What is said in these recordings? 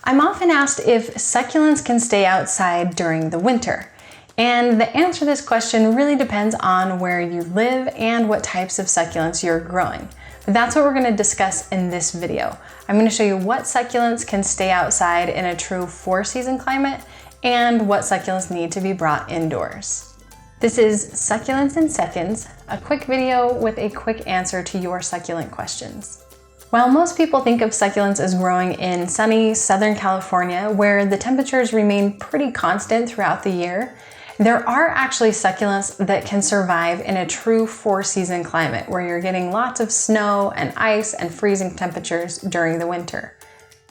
I'm often asked if succulents can stay outside during the winter. And the answer to this question really depends on where you live and what types of succulents you're growing. But that's what we're going to discuss in this video. I'm going to show you what succulents can stay outside in a true 4-season climate and what succulents need to be brought indoors. This is Succulents in Seconds, a quick video with a quick answer to your succulent questions. While most people think of succulents as growing in sunny Southern California, where the temperatures remain pretty constant throughout the year, there are actually succulents that can survive in a true 4-season climate, where you're getting lots of snow and ice and freezing temperatures during the winter.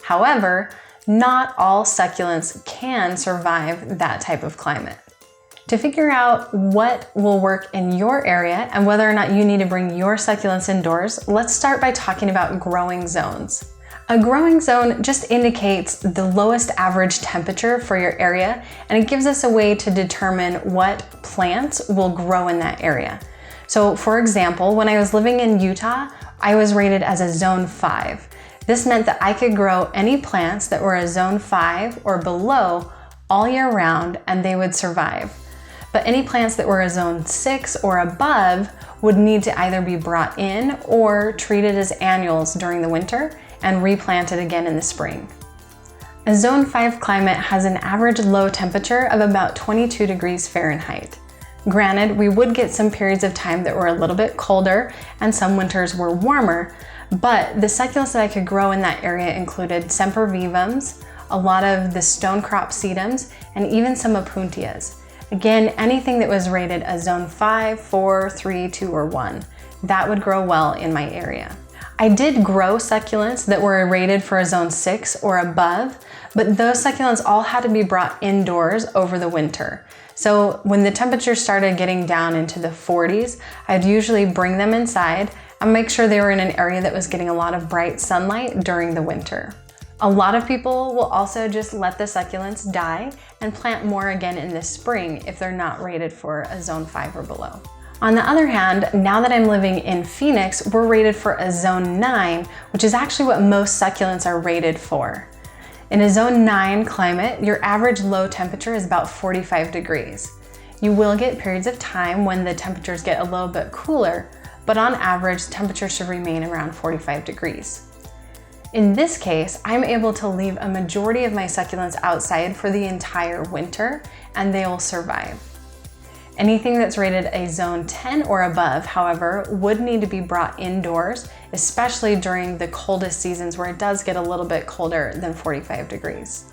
However, not all succulents can survive that type of climate. To figure out what will work in your area and whether or not you need to bring your succulents indoors, let's start by talking about growing zones. A growing zone just indicates the lowest average temperature for your area, and it gives us a way to determine what plants will grow in that area. So for example, when I was living in Utah, I was rated as a zone 5. This meant that I could grow any plants that were a zone 5 or below all year round and they would survive. But any plants that were a zone 6 or above would need to either be brought in or treated as annuals during the winter and replanted again in the spring. A zone 5 climate has an average low temperature of about 22 degrees Fahrenheit. Granted, we would get some periods of time that were a little bit colder and some winters were warmer, but the succulents that I could grow in that area included sempervivums, a lot of the stone crop sedums, and even some opuntias. Again, anything that was rated a zone 5, 4, 3, 2, or 1, that would grow well in my area. I did grow succulents that were rated for a zone 6 or above, but those succulents all had to be brought indoors over the winter. So when the temperatures started getting down into the 40s, I'd usually bring them inside and make sure they were in an area that was getting a lot of bright sunlight during the winter. A lot of people will also just let the succulents die and plant more again in the spring if they're not rated for a zone 5 or below. On the other hand, now that I'm living in Phoenix, we're rated for a zone 9, which is actually what most succulents are rated for. In a zone 9 climate, your average low temperature is about 45 degrees. You will get periods of time when the temperatures get a little bit cooler, but on average, temperatures should remain around 45 degrees. In this case, I'm able to leave a majority of my succulents outside for the entire winter, and they will survive. Anything that's rated a zone 10 or above, however, would need to be brought indoors, especially during the coldest seasons where it does get a little bit colder than 45 degrees.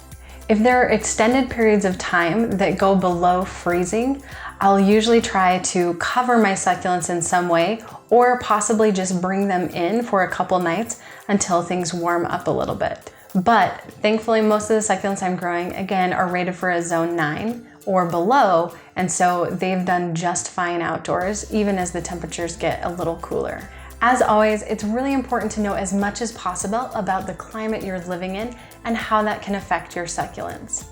If there are extended periods of time that go below freezing, I'll usually try to cover my succulents in some way or possibly just bring them in for a couple nights until things warm up a little bit. But thankfully, most of the succulents I'm growing, again, are rated for a zone 9 or below, and so they've done just fine outdoors, even as the temperatures get a little cooler. As always, it's really important to know as much as possible about the climate you're living in and how that can affect your succulents.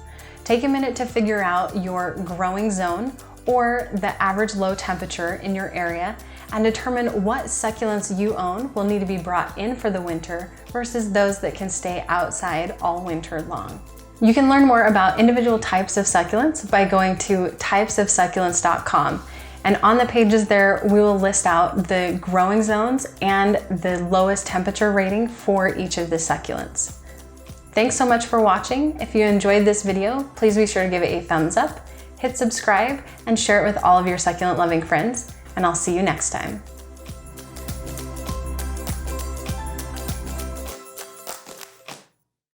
Take a minute to figure out your growing zone or the average low temperature in your area and determine what succulents you own will need to be brought in for the winter versus those that can stay outside all winter long. You can learn more about individual types of succulents by going to typesofsucculents.com. And on the pages there, we will list out the growing zones and the lowest temperature rating for each of the succulents. Thanks so much for watching. If you enjoyed this video, please be sure to give it a thumbs up, hit subscribe, and share it with all of your succulent loving friends. And I'll see you next time.